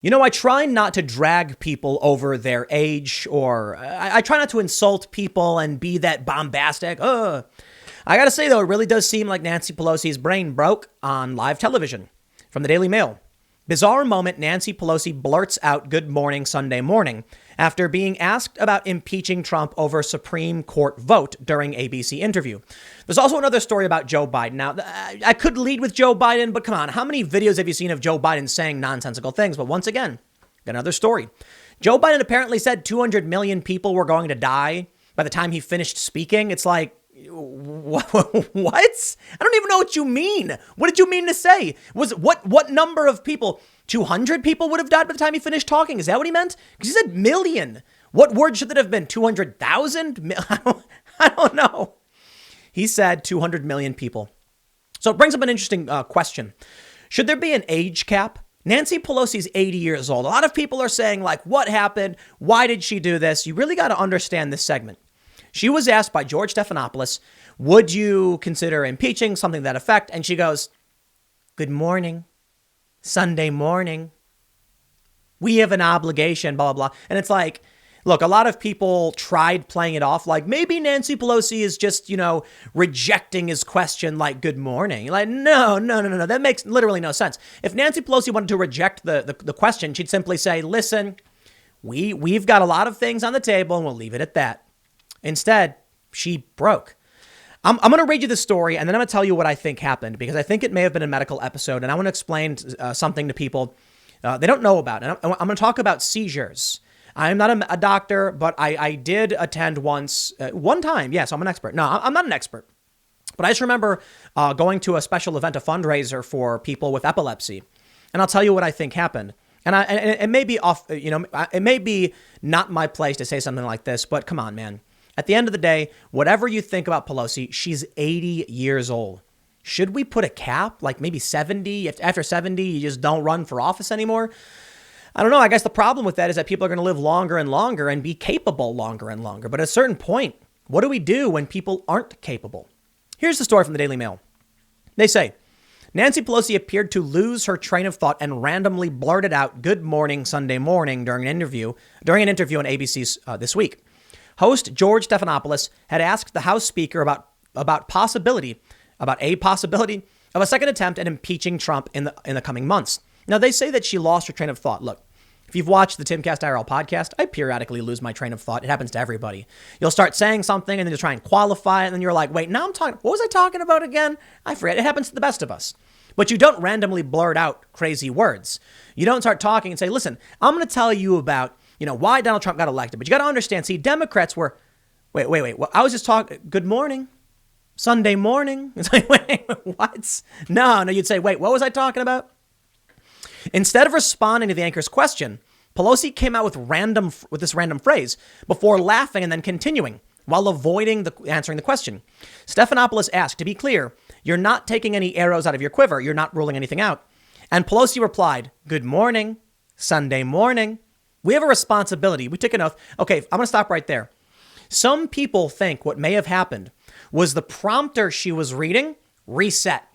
You know, I try not to drag people over their age, or I try not to insult people and be that bombastic. I got to say, though, it really does seem like Nancy Pelosi's brain broke on live television. From the Daily Mail. Bizarre moment, Nancy Pelosi blurts out good morning Sunday morning after being asked about impeaching Trump over Supreme Court vote during ABC interview. There's also another story about Joe Biden. Now, I could lead with Joe Biden, but come on, how many videos have you seen of Joe Biden saying nonsensical things? But once again, got another story. Joe Biden apparently said 200 million people were going to die by the time he finished speaking. It's like, what? I don't even know what you mean. What did you mean to say? What number of people? 200 people would have died by the time he finished talking. Is that what he meant? Because he said million. What word should that have been? 200,000? I don't know. He said 200 million people. So it brings up an interesting question. Should there be an age cap? Nancy Pelosi's 80 years old. A lot of people are saying, like, what happened? Why did she do this? You really got to understand this segment. She was asked by George Stephanopoulos, would you consider impeaching, something to that effect? And she goes, good morning, Sunday morning. We have an obligation, blah, blah, blah. And it's like, look, a lot of people tried playing it off like maybe Nancy Pelosi is just, rejecting his question like good morning. Like, no. That makes literally no sense. If Nancy Pelosi wanted to reject the question, she'd simply say, listen, we've got a lot of things on the table and we'll leave it at that. Instead, she broke. I'm going to read you the story and then I'm going to tell you what I think happened because I think it may have been a medical episode and I want to explain something to people they don't know about. And I'm going to talk about seizures. I'm not a doctor, but I did attend one time. Yes, I'm an expert. No, I'm not an expert. But I just remember going to a special event, a fundraiser for people with epilepsy. And I'll tell you what I think happened. And it may be off, it may be not my place to say something like this, but come on, man. At the end of the day, whatever you think about Pelosi, she's 80 years old. Should we put a cap, like maybe 70? After 70, you just don't run for office anymore? I don't know. I guess the problem with that is that people are going to live longer and longer and be capable longer and longer. But at a certain point, what do we do when people aren't capable? Here's the story from the Daily Mail. They say, Nancy Pelosi appeared to lose her train of thought and randomly blurted out good morning Sunday morning during an interview on ABC's This Week. Host George Stephanopoulos had asked the House Speaker about a possibility of a second attempt at impeaching Trump in the coming months. Now, they say that she lost her train of thought. Look, if you've watched the Timcast IRL podcast, I periodically lose my train of thought. It happens to everybody. You'll start saying something and then you'll try and qualify it. And then you're like, wait, what was I talking about again? I forget. It happens to the best of us. But you don't randomly blurt out crazy words. You don't start talking and say, listen, I'm going to tell you about why Donald Trump got elected. But you got to understand, see, Democrats were, wait. Well, I was just talking, good morning, Sunday morning. It's like, wait, what? No, you'd say, wait, what was I talking about? Instead of responding to the anchor's question, Pelosi came out with this random phrase before laughing and then continuing while avoiding answering the question. Stephanopoulos asked, to be clear, you're not taking any arrows out of your quiver. You're not ruling anything out. And Pelosi replied, good morning, Sunday morning. We have a responsibility. We took an oath. Okay, I'm going to stop right there. Some people think what may have happened was the prompter she was reading reset.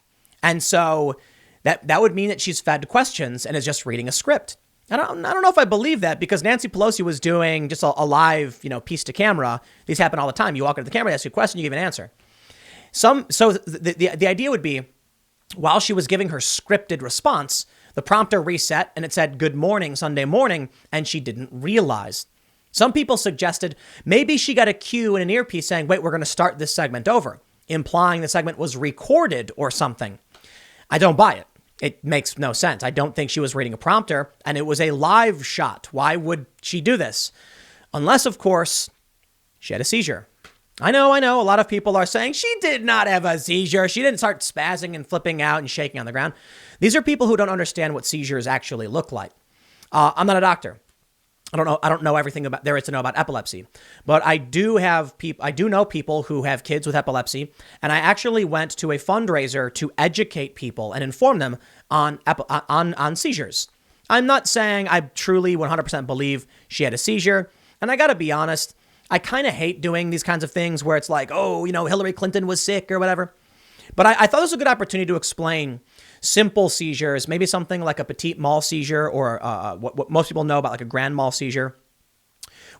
And so that would mean that she's fed questions and is just reading a script. I don't know if I believe that because Nancy Pelosi was doing just a live, piece to camera. These happen all the time. You walk into the camera, they ask you a question, you give an answer. So the idea would be while she was giving her scripted response, the prompter reset and it said, good morning, Sunday morning, and she didn't realize. Some people suggested maybe she got a cue in an earpiece saying, wait, we're going to start this segment over, implying the segment was recorded or something. I don't buy it. It makes no sense. I don't think she was reading a prompter and it was a live shot. Why would she do this? Unless, of course, she had a seizure. I know. A lot of people are saying she did not have a seizure. She didn't start spazzing and flipping out and shaking on the ground. These are people who don't understand what seizures actually look like. I'm not a doctor. I don't know everything there is to know about epilepsy, but I do know people who have kids with epilepsy. And I actually went to a fundraiser to educate people and inform them on seizures. I'm not saying I truly 100% believe she had a seizure. And I got to be honest, I kind of hate doing these kinds of things where it's like, Hillary Clinton was sick or whatever. But I thought this was a good opportunity to explain simple seizures, maybe something like a petit mal seizure or what most people know about like a grand mal seizure.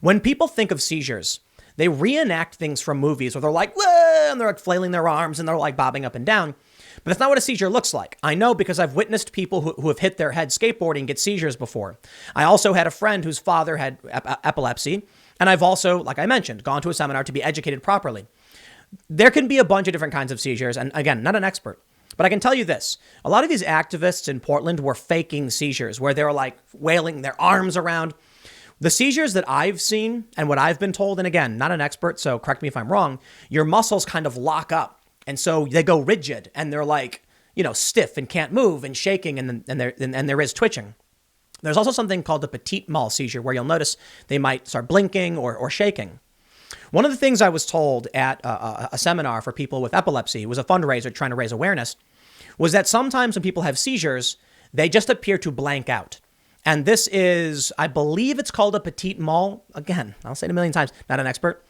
When people think of seizures, they reenact things from movies where they're like, whoa, and they're like flailing their arms and they're like bobbing up and down. But that's not what a seizure looks like. I know because I've witnessed people who have hit their head skateboarding get seizures before. I also had a friend whose father had epilepsy. And I've also, like I mentioned, gone to a seminar to be educated properly. There can be a bunch of different kinds of seizures. And again, not an expert. But I can tell you this. A lot of these activists in Portland were faking seizures where they were like wailing their arms around. The seizures that I've seen and what I've been told, and again, not an expert, so correct me if I'm wrong, your muscles kind of lock up. And so they go rigid and they're like, stiff and can't move and shaking and there is twitching. There's also something called the petit mal seizure where you'll notice they might start blinking or shaking. One of the things I was told at a seminar for people with epilepsy, it was a fundraiser trying to raise awareness, was that sometimes when people have seizures, they just appear to blank out. And this is, I believe it's called a petit mal. Again, I'll say it a million times, not an expert.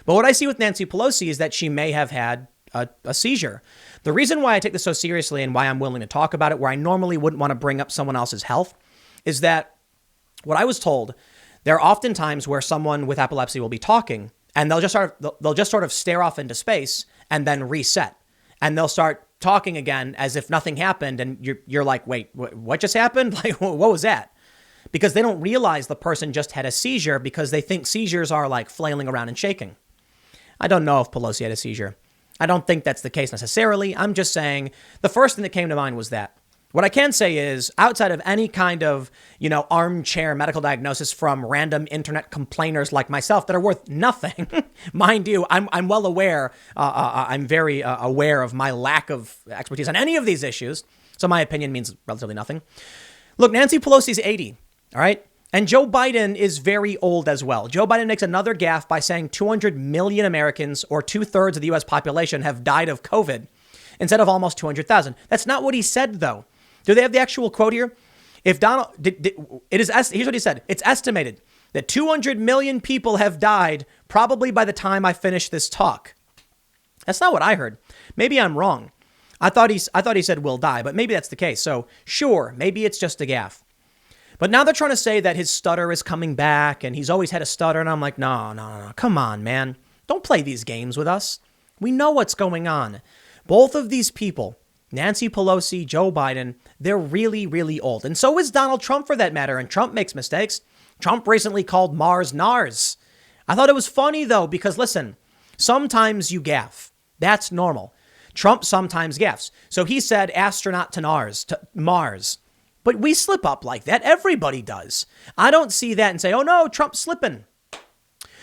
But what I see with Nancy Pelosi is that she may have had a seizure. The reason why I take this so seriously and why I'm willing to talk about it, where I normally wouldn't want to bring up someone else's health, is that what I was told, there are often times where someone with epilepsy will be talking and they'll just sort of stare off into space and then reset. And they'll start talking again as if nothing happened. And you're like, wait, what just happened? Like, what was that? Because they don't realize the person just had a seizure because they think seizures are like flailing around and shaking. I don't know if Pelosi had a seizure. I don't think that's the case necessarily. I'm just saying the first thing that came to mind was that. What I can say is outside of any kind of, armchair medical diagnosis from random internet complainers like myself that are worth nothing, mind you, I'm well aware. I'm very aware of my lack of expertise on any of these issues. So my opinion means relatively nothing. Look, Nancy Pelosi's 80. All right. And Joe Biden is very old as well. Joe Biden makes another gaffe by saying 200 million Americans, or 2/3 of the U.S. population, have died of COVID instead of almost 200,000. That's not what he said, though. Do they have the actual quote here? If Donald, here's what he said. It's estimated that 200 million people have died probably by the time I finish this talk. That's not what I heard. Maybe I'm wrong. I thought he said will die, but maybe that's the case. So sure, maybe it's just a gaffe. But now they're trying to say that his stutter is coming back and he's always had a stutter. And I'm like, no. Come on, man. Don't play these games with us. We know what's going on. Both of these people, Nancy Pelosi, Joe Biden, they're really, really old. And so is Donald Trump for that matter. And Trump makes mistakes. Trump recently called Mars NARS. I thought it was funny, though, because listen, sometimes you gaffe. That's normal. Trump sometimes gaffes. So he said astronaut to Mars. But we slip up like that. Everybody does. I don't see that and say, oh, no, Trump's slipping.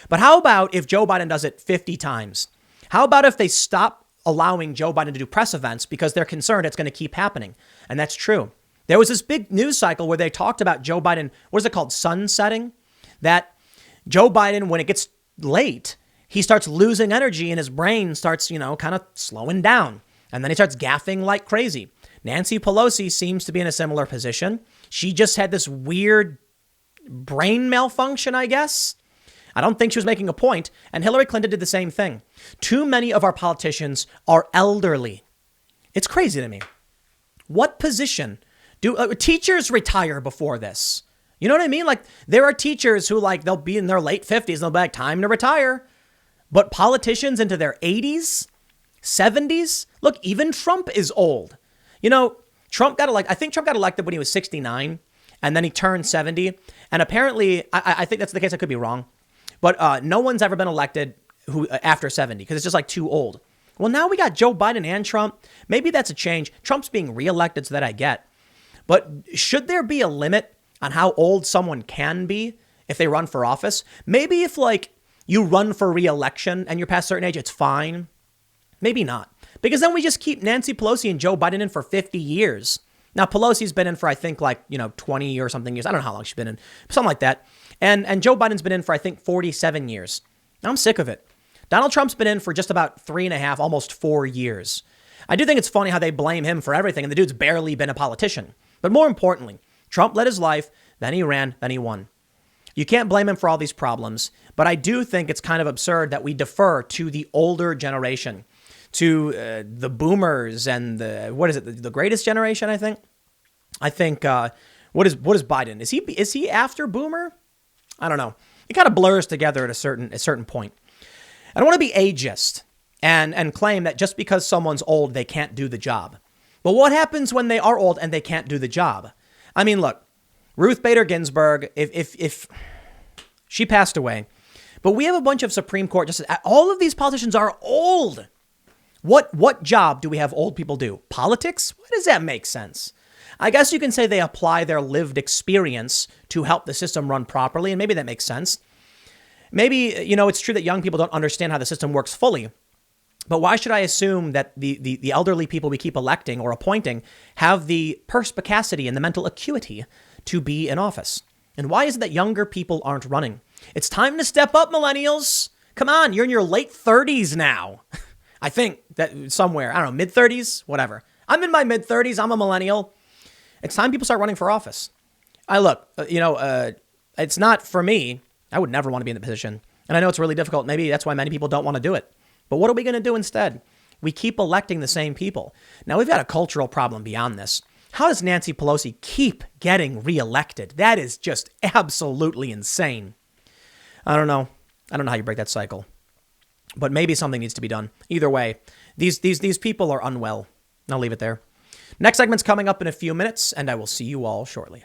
But how about if Joe Biden does it 50 times? How about if they stop allowing Joe Biden to do press events because they're concerned it's going to keep happening? And that's true. There was this big news cycle where they talked about Joe Biden, what is it called, sunsetting? That Joe Biden, when it gets late, he starts losing energy and his brain starts, kind of slowing down. And then he starts gaffing like crazy. Nancy Pelosi seems to be in a similar position. She just had this weird brain malfunction, I guess. I don't think she was making a point. And Hillary Clinton did the same thing. Too many of our politicians are elderly. It's crazy to me. What position do teachers retire before this? You know what I mean? Like there are teachers who they'll be in their late 50s and they'll be like, time to retire. But politicians into their 80s, 70s, look, even Trump is old. Trump got elected. I think Trump got elected when he was 69 and then he turned 70. And apparently, I think that's the case. I could be wrong. But no one's ever been elected after 70 because it's just too old. Well, now we got Joe Biden and Trump. Maybe that's a change. Trump's being reelected, so that I get. But should there be a limit on how old someone can be if they run for office? Maybe if you run for reelection and you're past a certain age, it's fine. Maybe not. Because then we just keep Nancy Pelosi and Joe Biden in for 50 years. Now, Pelosi's been in for, I think, 20 or something years. I don't know how long she's been in. Something like that. And Joe Biden's been in for, I think, 47 years. I'm sick of it. Donald Trump's been in for just about 3.5, almost 4 years. I do think it's funny how they blame him for everything, and the dude's barely been a politician. But more importantly, Trump led his life, then he ran, then he won. You can't blame him for all these problems, but I do think it's kind of absurd that we defer to the older generation. to the boomers and the greatest generation, I think. What is Biden? Is he after boomer? I don't know. It kind of blurs together at a certain point. I don't want to be ageist and claim that just because someone's old, they can't do the job. But what happens when they are old and they can't do the job? I mean, look, Ruth Bader Ginsburg, if she passed away, but we have a bunch of Supreme Court justices. All of these politicians are old. What job do we have old people do? Politics? Why does that make sense? I guess you can say they apply their lived experience to help the system run properly, and maybe that makes sense. Maybe, it's true that young people don't understand how the system works fully. But why should I assume that the elderly people we keep electing or appointing have the perspicacity and the mental acuity to be in office? And why is it that younger people aren't running? It's time to step up, millennials. Come on, you're in your late 30s now. I think that somewhere, I don't know, mid-30s, whatever. I'm in my mid-30s. I'm a millennial. It's time people start running for office. It's not for me. I would never want to be in the position. And I know it's really difficult. Maybe that's why many people don't want to do it. But what are we going to do instead? We keep electing the same people. Now, we've got a cultural problem beyond this. How does Nancy Pelosi keep getting reelected? That is just absolutely insane. I don't know how you break that cycle. But maybe something needs to be done. Either way, these people are unwell. I'll leave it there. Next segment's coming up in a few minutes, and I will see you all shortly.